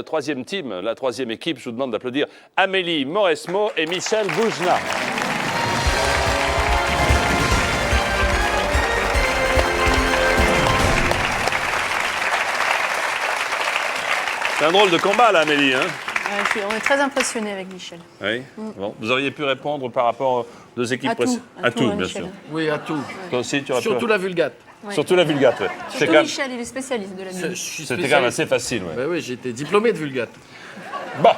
troisième team, la troisième équipe. Je vous demande d'applaudir Amélie Mauresmo et Michel Boujna. C'est un drôle de combat, là, Amélie. Hein? On est très impressionnés avec Michel. Oui. Bon, vous auriez pu répondre par rapport aux deux équipes précédentes. À tout, bien Michel. sûr. Oui, à tout. Toi aussi, tu aurais Surtout pu... la vulgate. Ouais. Surtout la vulgate, oui. Surtout Michel, il est spécialiste de la musique. C'était quand même assez facile, oui. Ben oui, j'ai été diplômé de vulgate. Bon.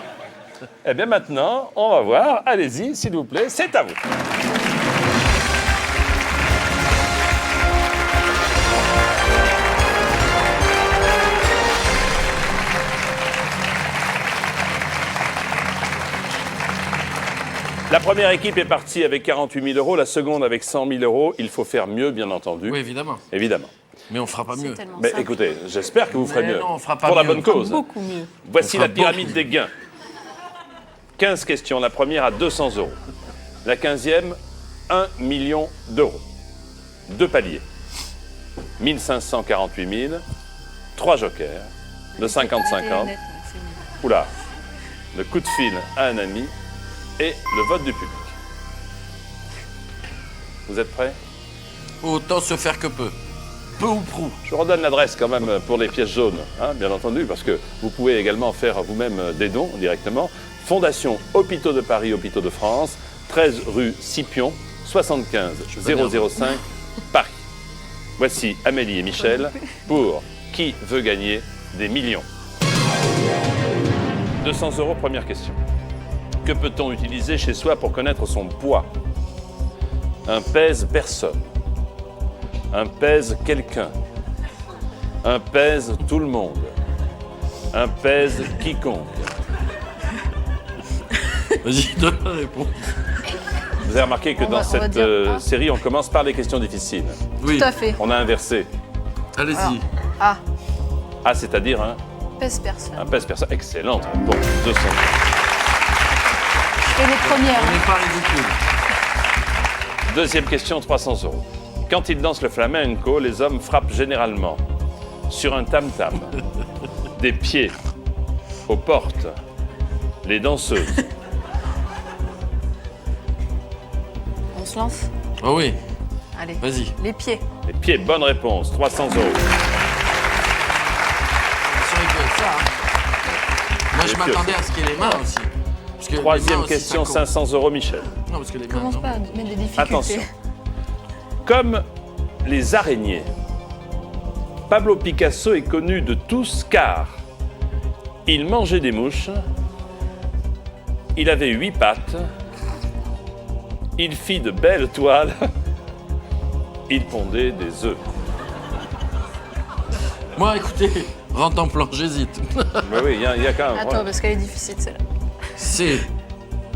Eh bien, maintenant, on va voir. Allez-y, s'il vous plaît, c'est à vous. La première équipe est partie avec 48 000 €, la seconde avec 100 000 €. Il faut faire mieux, bien entendu. Oui, évidemment. Évidemment. Mais on fera pas mieux. Mais écoutez, j'espère que vous ferez mieux. Non, on fera pas pour la mieux. bonne cause. Beaucoup mieux. Voici On fera la pyramide des gains. 15 questions. La première à 200 €. La 15e, 1 million d'euros. Deux paliers. 1 548 000. 3 jokers. De 50-50. Oula. Le coup de fil à un ami. Et le vote du public. Vous êtes prêts? Autant se faire que peu. Peu ou prou. Je redonne l'adresse quand même pour les pièces jaunes, hein, bien entendu, parce que vous pouvez également faire vous-même des dons directement. Fondation Hôpitaux de Paris, Hôpitaux de France, 13 rue Scipion, 75 005 Paris. Voici Amélie et Michel pour Qui veut gagner des millions? 200 €, première question. Que peut-on utiliser chez soi pour connaître son poids? Un pèse personne. Un pèse quelqu'un. Un pèse tout le monde. Un pèse quiconque. Vas-y, donne la réponse. Vous avez remarqué que On dans va cette dire série, on commence par les questions difficiles. Oui, Tout à fait. On a inversé. allez-y. Ah, Ah, c'est-à-dire pèse personne. un pèse personne. Excellente réponse. 200 €. Et les premières. On n'est pas ridicule. Deuxième question, 300 €. Quand ils dansent le flamenco, les hommes frappent généralement sur un tam-tam, des pieds, aux portes, les danseuses. On se lance? Ah oui, Allez. vas-y. Les pieds. Les pieds, bonne réponse. 300 €. C'est vrai que ça. Hein. Moi, je Les m'attendais à ce qu'il y ait les mains aussi. Parce que les Troisième mains aussi, question, ça compte. 500 € Michel. Non, parce que les mains. Commence non. pas à mettre des difficultés. Attention. Comme les araignées, Pablo Picasso est connu de tous car il mangeait des mouches, il avait 8 pattes, il fit de belles toiles, il pondait des œufs. Moi, écoutez, rentre en plan, j'hésite. Mais oui, il y a quand même. Attends, voilà. parce qu'elle est difficile celle-là. C'est.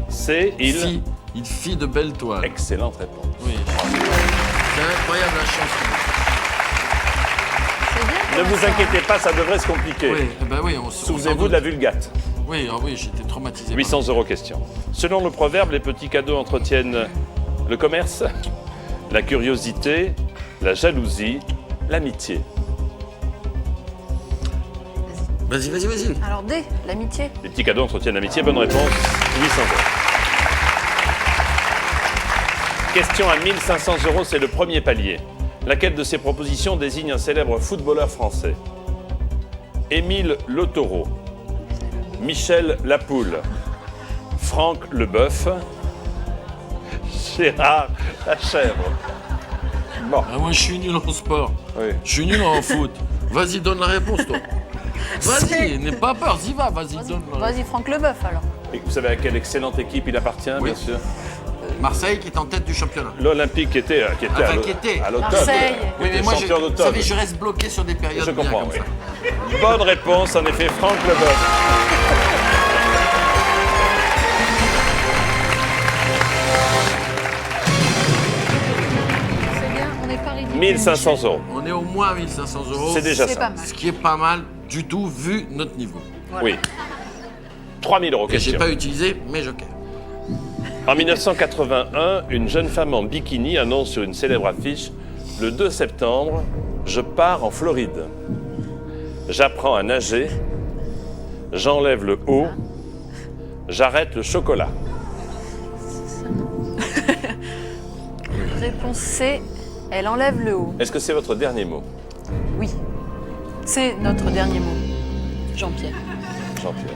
C'est il. Il fit de belles toiles. Excellente réponse. Oui. C'est incroyable la chance. C'est bien. Ne vous inquiétez pas, ça devrait se compliquer. Oui, eh ben oui, on se Souvenez-vous de la vulgate. Oui, ah oui, j'étais traumatisé. 800 € question. Selon le proverbe, les petits cadeaux entretiennent le commerce, la curiosité, la jalousie, l'amitié. Vas-y, vas-y, vas-y. Alors D, l'amitié. Les petits cadeaux entretiennent l'amitié. Bonne réponse, 800 €. Question à 1 500 €, c'est le premier palier. Laquelle de ces propositions désigne un célèbre footballeur français? Émile Le Taureau, Michel Lapoule, Franck Leboeuf, Gérard Lachèvre. Bon, Ah, moi, je suis nul en sport. oui. Je suis nul en foot. Vas-y, donne la réponse, toi. Vas-y, n'aie pas peur, y va, vas-y, donne la réponse. Vas-y, Franck Leboeuf alors. Et vous savez à quelle excellente équipe il appartient, Oui. bien sûr? Marseille qui est en tête du championnat. L'Olympique qui était, Enfin, qui était. à l'automne. Marseille. Qui Oui, était mais moi, champion vous d'automne. savez, je reste bloqué sur des périodes Je bien comprends, comme oui. ça. Bonne réponse, en effet, Franck Leboeuf. C'est bien, on n'est pas ridicule. 1 500 €. On est au moins à 1 500 €. C'est déjà C'est ça. pas mal. Ce qui est pas mal du tout vu notre niveau. Oui. 3 000 € Que j'ai question. pas utilisé mes jokers. En 1981, une jeune femme en bikini annonce sur une célèbre affiche « Le 2 septembre, je pars en Floride. J'apprends à nager, J'enlève le haut. J'arrête le chocolat. Réponse C, elle enlève le haut. Est-ce que c'est votre dernier mot, Oui. C'est notre dernier mot. Jean-Pierre. Jean-Pierre?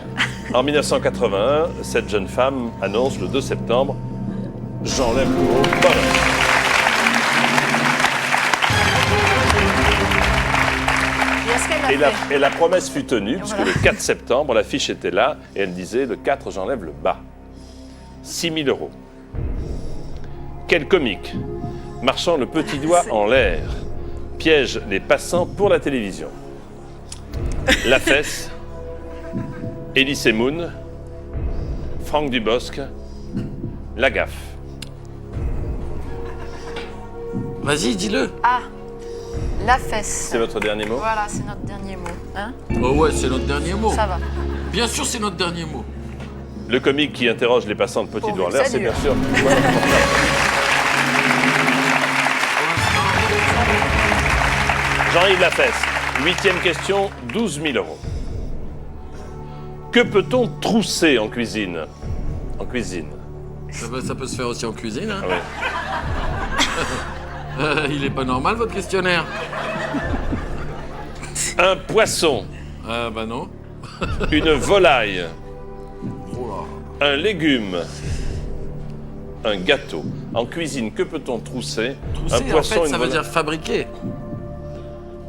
En 1981, cette jeune femme annonce le 2 septembre « J'enlève le haut ». Bonne réponse. Et est-ce qu'elle l'a fait? Et la promesse fut tenue, puisque voilà. le 4 septembre, l'affiche était là, et elle disait « Le 4, j'enlève le bas ». 6 000 €. Quel comique, marchant le petit doigt en l'air, piège les passants pour la télévision? La Fesse, Elie Moon, Franck Dubosc, La Gaffe. Vas-y, dis-le. Ah, la fesse. C'est votre dernier mot? Voilà, c'est notre dernier mot. Hein? Oh ouais, c'est notre dernier mot. Ça va. Bien sûr, c'est notre dernier mot. Le comique qui interroge les passants de petit Oh, doigt en l'air, ça c'est dure. bien sûr. Jean-Yves Lafesse, 8e question, 12 000 €. Que peut-on trousser en cuisine? En cuisine. Ça peut se faire aussi en cuisine. Hein. Ah oui. Il est pas normal, votre questionnaire. Un poisson, Ah bah non. une volaille, Oh là. un légume, un gâteau. En cuisine, que peut-on trousser? Trousser, Un poisson, en fait, une ça veut volaille. dire fabriquer.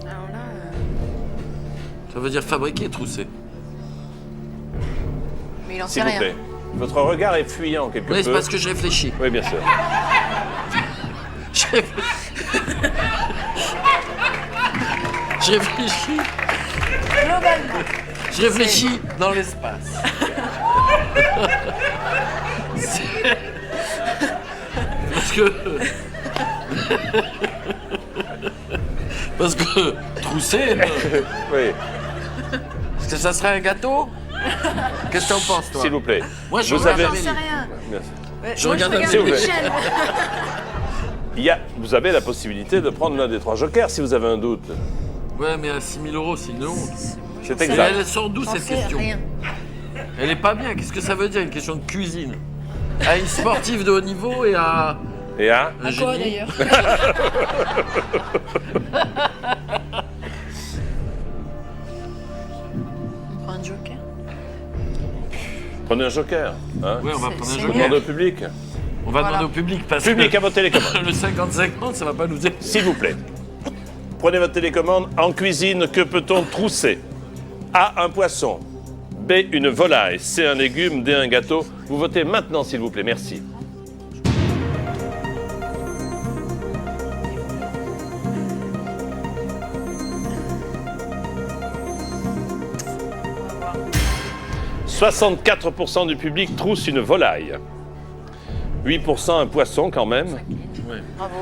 Alors là, Ça veut dire fabriquer, trousser. mais il en sait S'il vous rien. plaît. Votre regard est fuyant quelque Oui, c'est peu. parce que je réfléchis. Oui, bien sûr. Je réfléchis. Je réfléchis. Globalement. Je réfléchis dans l'espace. C'est- Parce que. Parce que trousser, Oui, est-ce que ça serait un gâteau? Qu'est-ce que t'en penses, toi? s'il vous plaît. Moi, je Vous regarde avez- J'en sais rien. Bien sûr. Ouais, Je moi, regarde regarde s'il vous plaît. Michel. Vous avez la possibilité de prendre l'un des 3 jokers si vous avez un doute. Ouais, mais à 6 000 €, c'est une honte. C'est sais exact. Elle sort d'où J'en cette sais question? rien. Elle est pas bien. Qu'est-ce que ça veut dire, une question de cuisine? À une sportive de haut niveau et à Et à un À quoi génie? d'ailleurs? On prend un joker. Prenez un joker. Hein. Ouais, on va C'est- prendre un c'est joker. Demande au public. On va Voilà. demander au public parce Public que à votre télécommande. le 50-50, ça va pas nous aider. S'il vous plaît. Prenez votre télécommande. En cuisine, que peut-on trousser? A, un poisson. B, une volaille. C, un légume. D, un gâteau. Vous votez maintenant, s'il vous plaît. Merci. « 64% du public trousse une volaille. 8% un poisson quand même. Bravo.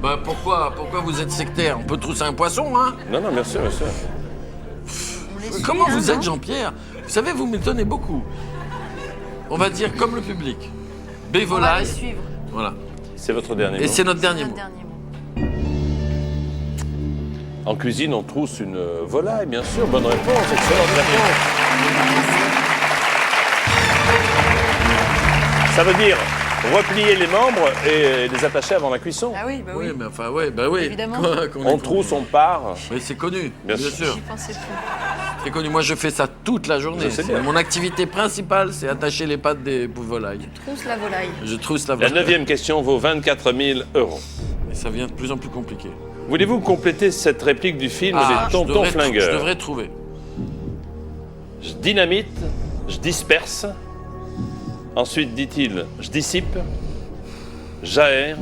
Bah pourquoi vous êtes sectaire? On peut trousser un poisson, hein? Non, non, bien sûr, bien sûr. On les suit, Comment hein, vous non êtes, Jean-Pierre? Vous savez, vous m'étonnez beaucoup. On va dire comme le public. B, On va volaille. les suivre. Voilà. C'est votre dernier Et mot. c'est notre C'est dernier notre mot. dernier mot. En cuisine, on trousse une volaille, bien sûr. Bonne réponse, excellente réponse. Ça veut dire replier les membres et les attacher avant la cuisson. Ah oui, bah oui. Oui, mais enfin, ouais, bah oui. Évidemment. Qu'on On est- trousse, on part. Oui, c'est connu, Bien bien, sûr. sûr. J'y pensais plus. C'est connu. Moi, je fais ça toute la journée. Je sais bien. Mon activité principale, c'est attacher les pattes des volailles. Trousse la volaille. Je trousse la La volaille. 9e question vaut 24 000 €. Et ça devient de plus en plus compliqué. Voulez-vous compléter cette réplique du film Les je Tontons devrais- Flingueurs? Je devrais trouver. Je dynamite, je disperse. Ensuite, dit-il, je dissipe, j'aère,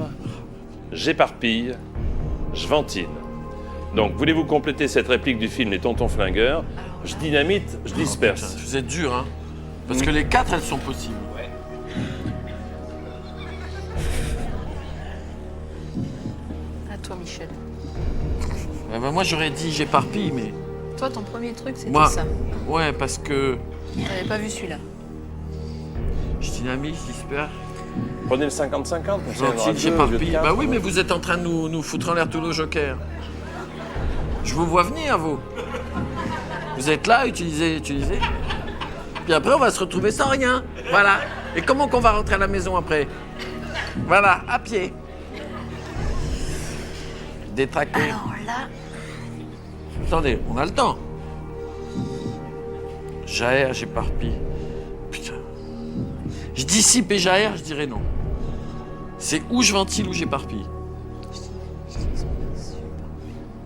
j'éparpille, je ventile. Donc, voulez-vous compléter cette réplique du film Les Tontons Flingueurs? Je dynamite, je disperse. Putain, vous êtes dur, hein? Parce que les 4, elles sont possibles. À toi, Michel. Bah, moi, j'aurais dit j'éparpille, mais... Toi, ton premier truc, c'était Moi, ça. ouais, parce que T'avais pas vu celui-là. je dynamite, je disperse, Prenez le 50-50, comme ça, il y en aura j'éparpille, deux, j'éparpille. quatre. Bah oui, mais vous êtes en train de nous foutre en l'air tous nos jokers. Je vous vois venir, vous. Vous êtes là, utilisez. Puis après, on va se retrouver sans rien. Voilà. Et comment qu'on va rentrer à la maison après? Voilà, à pied. Détraqué. Alors là, Attendez, on a le temps. J'aère, j'éparpille. Putain. Je dissipe et j'aère, je dirais non. C'est où je ventile ou j'éparpille.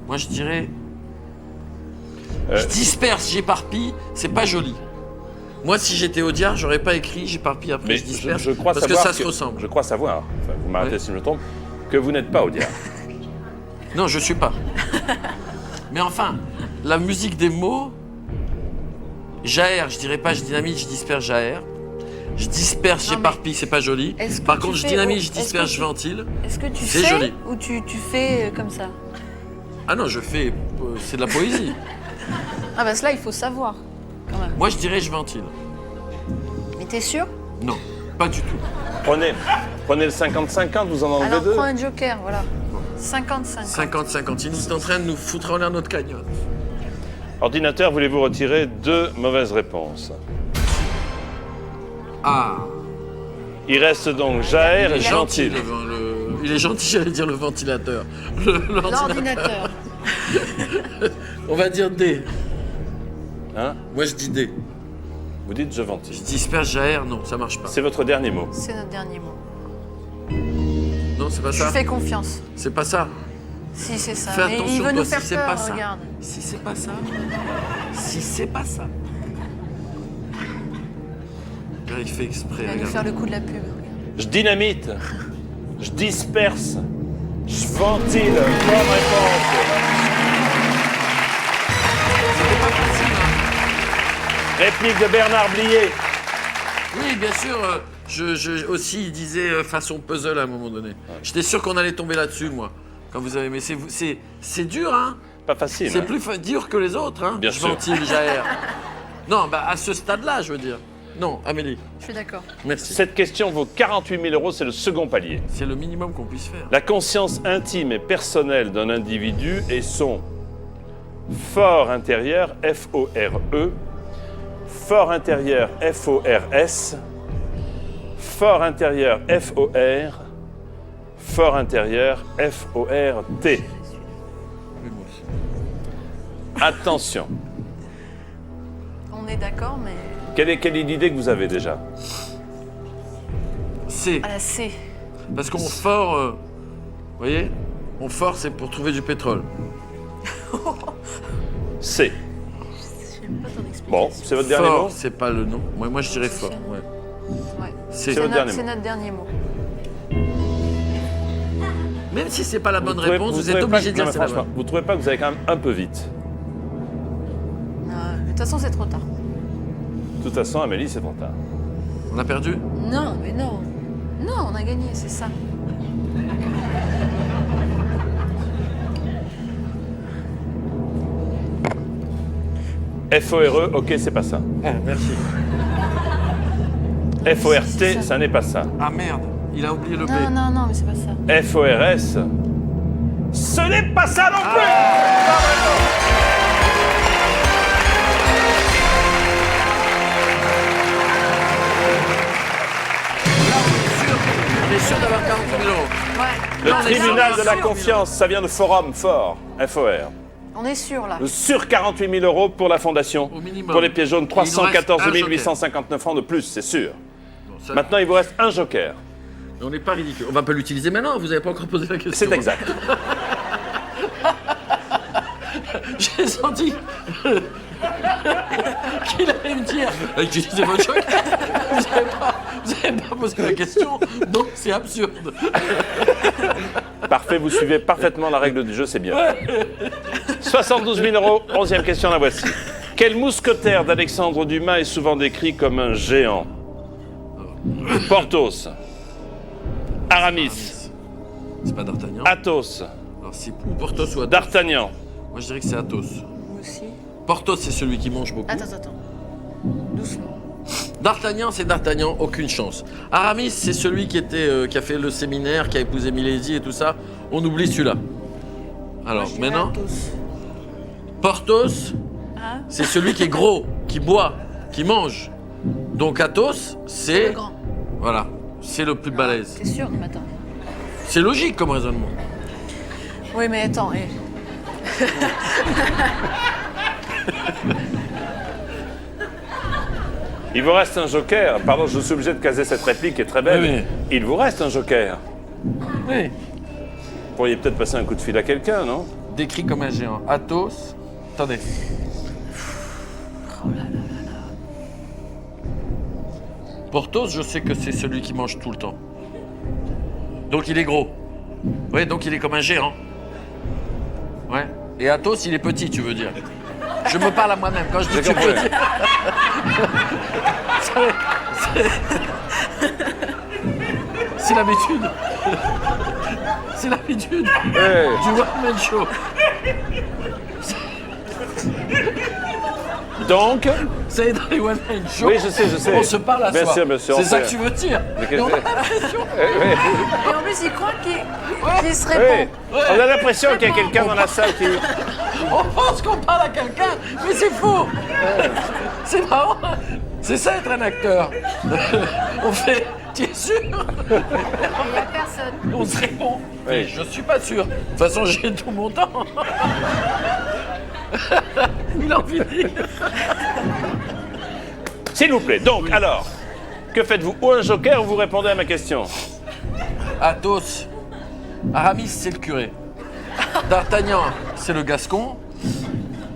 Moi, je dirais... Je disperse, j'éparpille, c'est pas joli. Moi, si j'étais Audiard, j'aurais pas écrit j'éparpille après Mais je disperse, je crois parce que savoir ça se ressemble. Je crois savoir, enfin, vous m'arrêtez Ouais. si je me trompe, que vous n'êtes pas Audiard. Non, je suis pas. Mais enfin, la musique des mots, j'aère, je dirais pas je dynamite, je disperse, j'aère. Je disperse, Non, j'éparpille, c'est pas joli. est-ce que Par tu contre, je fais- dynamite, je est-ce que disperse, tu- je ventile. est-ce que tu C'est fais joli. ou tu fais comme ça? Ah non, je fais... c'est de la poésie. Ah bah cela, il faut savoir, quand même. Moi, je dirais je ventile. Mais t'es sûr? Non, pas du tout. Prenez le 50-50, vous en enlevez Alors deux. prends un joker, voilà. 50-50. 50-50. Il est en train de nous foutre en l'air notre cagnotte. Ordinateur, voulez-vous retirer 2 mauvaises réponses? Ah, Il reste donc Jaër et il est gentil, Gentil. il est gentil, j'allais dire le ventilateur. L'ordinateur. On va dire D. Hein? Moi, je dis D. Vous dites je ventile. Je disperse, j'aère, non, ça marche pas. C'est votre dernier mot. C'est notre dernier mot. Non, c'est pas Je ça. lui fais confiance. C'est pas ça. Si, c'est ça. Fais Mais attention, il veut toi, nous si faire c'est peur, pas ça. regarde. Si c'est pas ça. Si c'est pas ça. Regarde, il fait exprès, Il va nous regarde. faire le coup de la pub. Je dynamite. Je disperse. Je ventile. Bonne réponse. Réplique de Bernard Blier. Oui, bien sûr. Aussi, il disait façon puzzle à un moment donné. J'étais sûr qu'on allait tomber là-dessus, moi. Quand vous avez... Mais c'est dur, hein. Pas facile. C'est hein. plus dur que les autres, hein. Bien je sûr. ventile, j'aère. Non, bah à ce stade-là, je veux dire. Non, Amélie, Je suis d'accord. merci. Cette question vaut 48 000 euros, c'est le second palier. C'est le minimum qu'on puisse faire. La conscience intime et personnelle d'un individu est son fort intérieur, F-O-R-E, fort intérieur, F-O-R-S, fort intérieur, F-O-R, fort intérieur, F-O-R-T. Oui, moi aussi. Attention. On est d'accord, mais Quelle est l'idée que vous avez déjà? C. à la C. Parce qu'on fort, vous voyez, on fort, c'est pour trouver du pétrole. C. J'aime pas ton explication. Bon, c'est votre dernier Fort, mot? c'est pas le nom. Moi, je dirais fort. Ouais. Ouais. C'est votre dernier C'est mot. notre dernier mot. Même si c'est pas la bonne trouvez- réponse, vous trouvez êtes pas obligé que- de non, dire mais c'est la franchement, bonne. vous trouvez pas que vous allez quand même un peu vite? De toute façon, c'est trop tard. De toute façon, Amélie, c'est trop tard. On a perdu? Non, mais non. Non, on a gagné, c'est ça. F-O-R-E, ok, c'est pas ça. Ah, merci. F-O-R-T, ça n'est pas ça. Ah merde, il a oublié le B. Non, non, non, mais c'est pas ça. F-O-R-S, ce n'est pas ça non plus! On est sûr d'avoir 40 000 euros. Ouais. Le Non, mais tribunal sûr, de la sûr, confiance, ça vient de Forum, fort, F-O-R. On est sûr, là. Sur 48 000 euros pour la fondation. Au minimum. Pour les pieds jaunes, Il nous reste 314 un joker. 859 francs de plus, c'est sûr. Bon, ça- Maintenant, il vous reste un joker. On n'est pas ridicule. On va pas l'utiliser maintenant, vous n'avez pas encore posé la question. C'est exact. J'ai senti qu'il allait me dire utilisez votre choc. Vous n'avez pas posé la question, donc c'est absurde. Parfait, vous suivez parfaitement la règle du jeu, c'est bien. 72 000 euros, 11e question, la voici. Quel mousquetaire d'Alexandre Dumas est souvent décrit comme un géant? Porthos, Aramis, C'est pas D'Artagnan. Athos, Alors c'est ou Porthos ou Athos. D'Artagnan. Moi je dirais que c'est Athos. Moi aussi. Porthos c'est celui qui mange beaucoup. Attends. Doucement. D'Artagnan c'est D'Artagnan, aucune chance. Aramis c'est celui qui a fait le séminaire, qui a épousé Milésie et tout ça. On oublie celui-là. Alors Moi, je dirais maintenant, Athos. Porthos, c'est celui qui est gros, qui boit, qui mange. Donc Athos, c'est... Le grand. Voilà, c'est le plus balèze. T'es sûr? Non, mais attends. C'est logique comme raisonnement. Oui, mais attends. Il vous reste un joker. Pardon, je suis obligé de caser cette réplique qui est très belle. Oui. Il vous reste un joker. Oui. Vous pourriez peut-être passer un coup de fil à quelqu'un, non? Décrit comme un géant. Athos. Attendez. Porthos, je sais que c'est celui qui mange tout le temps. Donc il est gros. Oui, donc il est comme un géant. Ouais. Et Athos, il est petit, tu veux dire. Je me parle à moi-même quand je dis J'ai tu compris. peux dire. C'est l'habitude. C'est l'habitude Hey. du one-man show. Donc, C'est dans les one-man show. oui, je sais. On se parle à Bien soi. sûr, bien sûr, C'est on ça sait. que tu veux dire. Mais Et qu'est-ce on que a l'impression. Et en plus, il croit qu'il se oui, répond. on a l'impression qu'il y a quelqu'un dans la salle qui... On pense qu'on parle à quelqu'un, mais c'est faux. C'est marrant. C'est ça être un acteur. On fait, tu es sûr? Il n'y a personne. On se répond. Oui. Mais je suis pas sûr. De toute façon, j'ai tout mon temps. Il a envie de dire. S'il vous plaît. Donc, alors, que faites-vous? Ou un joker ou vous répondez à ma question? Athos. Aramis, c'est le curé. D'Artagnan, c'est le gascon.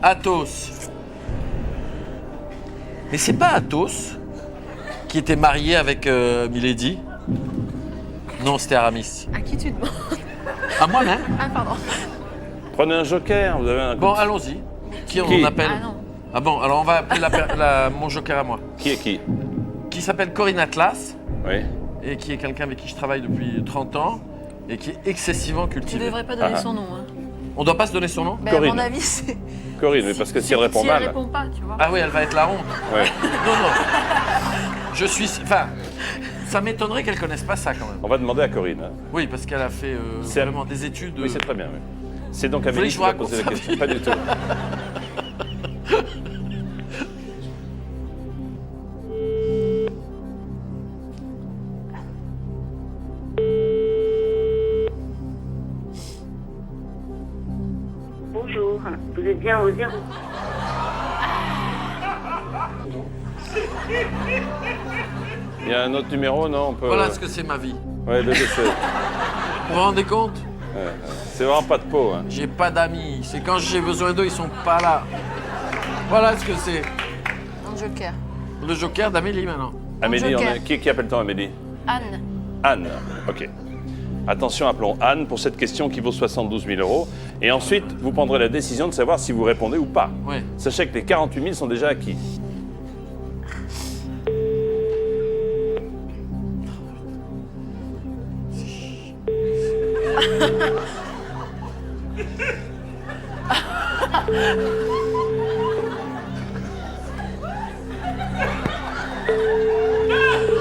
Athos. Mais c'est pas Athos qui était marié avec Milady? Non, c'était Aramis. À qui tu demandes? À moi-même. Ah, pardon. Prenez un joker, vous avez un... Bon, allons-y. Qui on Qui appelle? Ah non. Ah bon, alors on va appeler mon joker à moi. Qui est qui? Qui s'appelle Corinne Atlas Oui. et qui est quelqu'un avec qui je travaille depuis 30 ans et qui est excessivement Tu cultivé. devrais pas donner Ah. son nom. Hein. On doit pas se donner son nom? Ben, à Corinne. mon avis, c'est. Corinne, mais parce que si elle répond si mal... elle répond pas, tu vois. Ah oui, elle va être la honte. Ouais. Non, non. Je suis... Enfin, ça m'étonnerait qu'elle connaisse pas ça quand même. On va demander à Corinne. Hein. Oui, parce qu'elle a fait C'est- vraiment des études. Oui, c'est très bien. Oui. C'est donc voulez Amélie que qui je va vous poser la raconte question. Pas du tout. Bonjour, vous êtes bien au 0. Il y a un autre numéro, non? On peut... Voilà ce que c'est ma vie. Ouais, le décès. Vous vous rendez compte? C'est vraiment pas de peau. Hein. J'ai pas d'amis. C'est quand j'ai besoin d'eux, ils sont pas là. Voilà ce que c'est. Un joker. Le joker d'Amélie maintenant. Amélie, joker. qui appelle-t-on Amélie? Anne. Anne. Ok. Attention, appelons Anne pour cette question qui vaut 72 000 euros. Et ensuite, vous prendrez la décision de savoir si vous répondez ou pas. Ouais. Sachez que les 48 000 sont déjà acquis.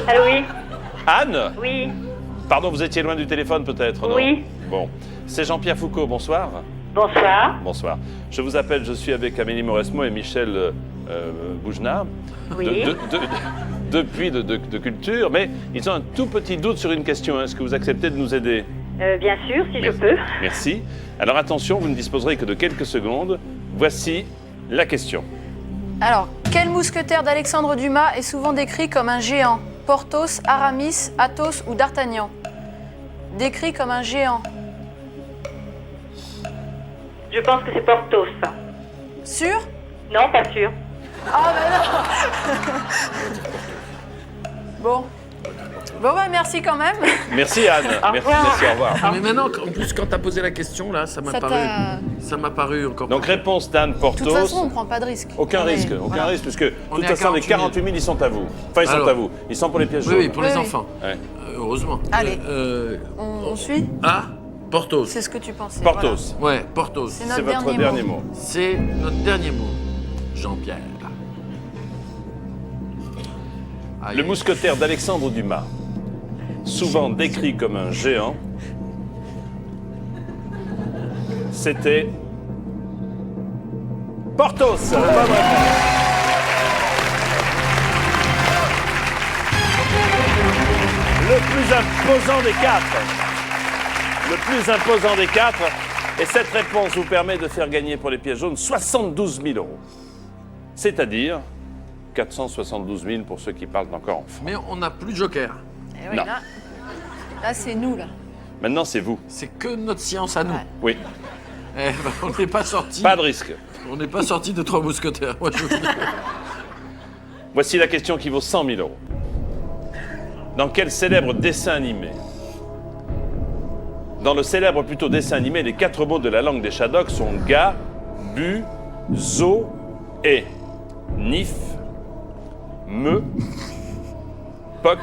Allô, oui? Anne? Oui, Pardon, vous étiez loin du téléphone peut-être, non? Oui. Bon. C'est Jean-Pierre Foucault, bonsoir. bonsoir. Bonsoir. Je vous appelle, je suis avec Amélie Mauresmo et Michel Boujna. Oui. Depuis de Culture, mais ils ont un tout petit doute sur une question. Est-ce que vous acceptez de nous aider? Bien sûr, si je peux. Merci. Alors attention, vous ne disposerez que de quelques secondes. Voici la question. Alors, quel mousquetaire d'Alexandre Dumas est souvent décrit comme un géant? Porthos, Aramis, Athos ou D'Artagnan? Décrit comme un géant. Je pense que c'est Porthos. Sûr? Non, pas sûr. Ah ben non. Bon. Bon bah merci quand même. Merci Anne. Au Merci, revoir. merci, au revoir. Mais maintenant, en plus, quand t'as posé la question, là, ça m'a Ça paru. t'a- Ça m'a paru encore. Donc réponse d'Anne De Porthos. toute façon, on prend pas de risque. Aucun On est- risque, aucun voilà. risque, puisque de On toute est à façon, les 48 000. 48 000, ils sont à vous. Enfin, ils sont Alors. à vous. Ils sont pour les pièges Oui, jaunes. oui, pour Oui, les oui. enfants. Ouais. Heureusement. Allez. On suit? Ah, Porthos. C'est ce que tu pensais. Porthos, Ouais, Porthos. C'est c'est notre votre dernier mot. C'est notre dernier mot. Jean-Pierre. Aïe. Le mousquetaire d'Alexandre Dumas, souvent décrit comme un géant, c'était Porthos. Bonne réponse. Le plus imposant des quatre. Le plus imposant des quatre. Et cette réponse vous permet de faire gagner pour les pièces jaunes 72 000 euros. C'est-à-dire 472 000 pour ceux qui parlent encore en Mais on n'a plus de joker. Eh oui, Non. là c'est nous, là. Maintenant, c'est vous. C'est que notre science à nous. Ouais. Oui, Eh ben, on n'est pas sorti. pas de risque. On n'est pas sorti de Trois Mousquetaires. Moi, je vous dis. Voici la question qui vaut 100 000 euros. Dans quel célèbre dessin animé Dans le célèbre plutôt dessin animé, les 4 mots de la langue des Shadocks sont ga, bu, zo et nif, me, poc,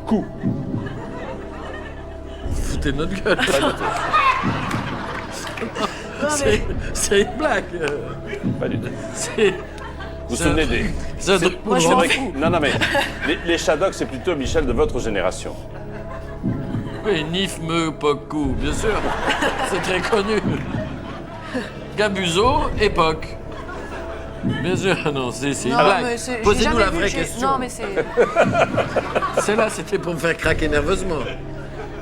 cou. Foutez de notre gueule. Pas du tout. C'est une blague. Pas du tout. C'est. Vous vous c'est souvenez un truc- des... C'est un truc pour Moi, je C'est le m'en vrai grand que- fou. Non, non, mais les Shadocks, c'est plutôt, Michel, de votre génération. Oui, Nif, Me, Poc, Cou, bien sûr. C'est très connu. Gabuzo, époque. Bien sûr, non, c'est une Non, blague. mais c'est- j'ai Posez-nous jamais la vu, vraie j'ai- question. Non, mais c'est. Celle-là, c'était pour me faire craquer nerveusement.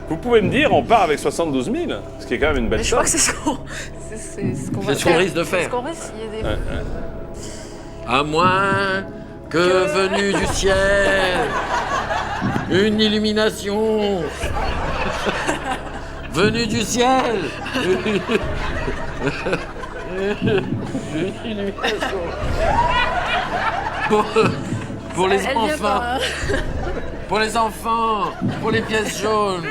Vous pouvez me dire, on part avec 72 000, ce qui est quand même une belle Mais je somme. crois que c'est ce qu'on c'est ce qu'on va C'est ce qu'on faire. risque de faire. C'est ce qu'on risque. Il y a des... À moins que venu du ciel, une illumination. Venu du ciel. Une illumination. Pour les Elle vient enfants. pas, hein. Pour les enfants, pour les pièces jaunes.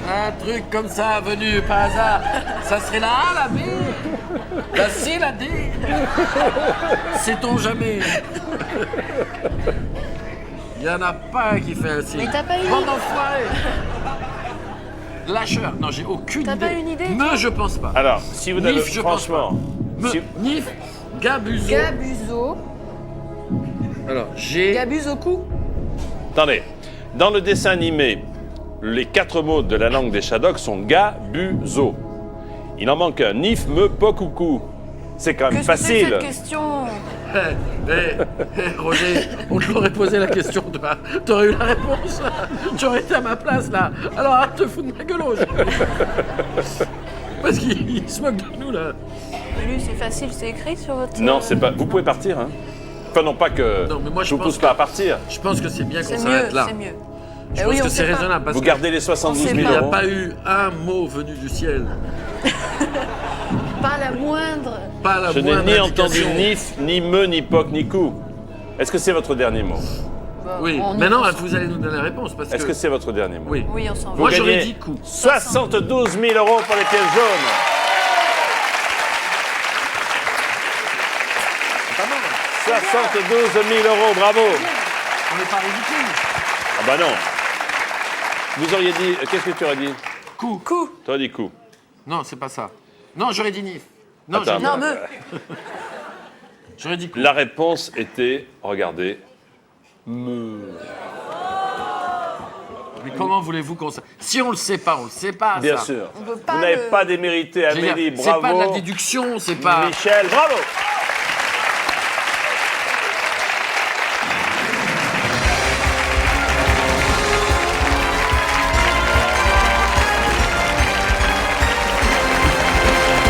Un truc comme ça venu par hasard. Ça serait la A, la B, la C, la D. Sait-on jamais. Il n'y en a pas un qui fait ainsi. Mais t'as pas eu- Bande d'enfoirés. Lâcheur. Non, j'ai aucune T'as idée. pas une idée, Me, je pense pas. Alors, si vous avez... Nif, je pense franchement... Me, si- Nif, Gabuzo. Gabuzo. Alors, j'ai... Gabuzoku. Attendez. Dans le dessin animé, les 4 mots de la langue des Shadocks sont ga, bu, zo. Il en manque un. Nif, me, poc ou cou. C'est quand même Qu'est-ce que c'est que facile. cette question? Roger, on te l'aurait posé la question, toi. T'aurais eu la réponse. Tu aurais été à ma place, là. Alors arrête de foutre de ma gueule, Roger. Parce qu'il se moque de nous, là. Lui, c'est facile, c'est écrit sur votre. Non, c'est pas... Vous pouvez partir, hein. Enfin, non pas que... Non, mais moi, je vous pense pousse que- pas à partir. Je pense que c'est bien qu'on C'est s'arrête mieux, là. c'est mieux. Je Eh pense oui, que on c'est sait pas. raisonnable. Parce Vous que gardez les 72 On sait 000 il n'y a euros. pas eu un mot venu du ciel. Pas la moindre. Pas la Je n'ai moindre ni entendu indication. nif, ni me, ni poc, ni cou. Est-ce que c'est votre dernier mot? Oui, On y maintenant, pense. vous allez nous donner la réponse. Parce Est-ce que c'est votre dernier mot? Oui. Oui, on s'en va. Moi, Vous j'aurais gagnez dit coup. 72 000 euros pour les pièces jaunes. C'est pas mal. 72 000 euros, bravo. On n'est pas ridicule. Ah bah non. Vous auriez dit... Qu'est-ce que tu aurais dit? Coup. Coup. Tu aurais dit coup. Non, c'est pas ça. Non, j'aurais dit Nif. Non, Attends. Non, me. j'aurais dit coup. La réponse était, regardez, Mais comment voulez-vous qu'on... Si on le sait pas, on le sait pas, bien ça. sûr. On peut pas Vous n'avez le- pas démérité, Je veux dire, Amélie, c'est pas de la bravo. déduction, c'est pas... Michel, bravo.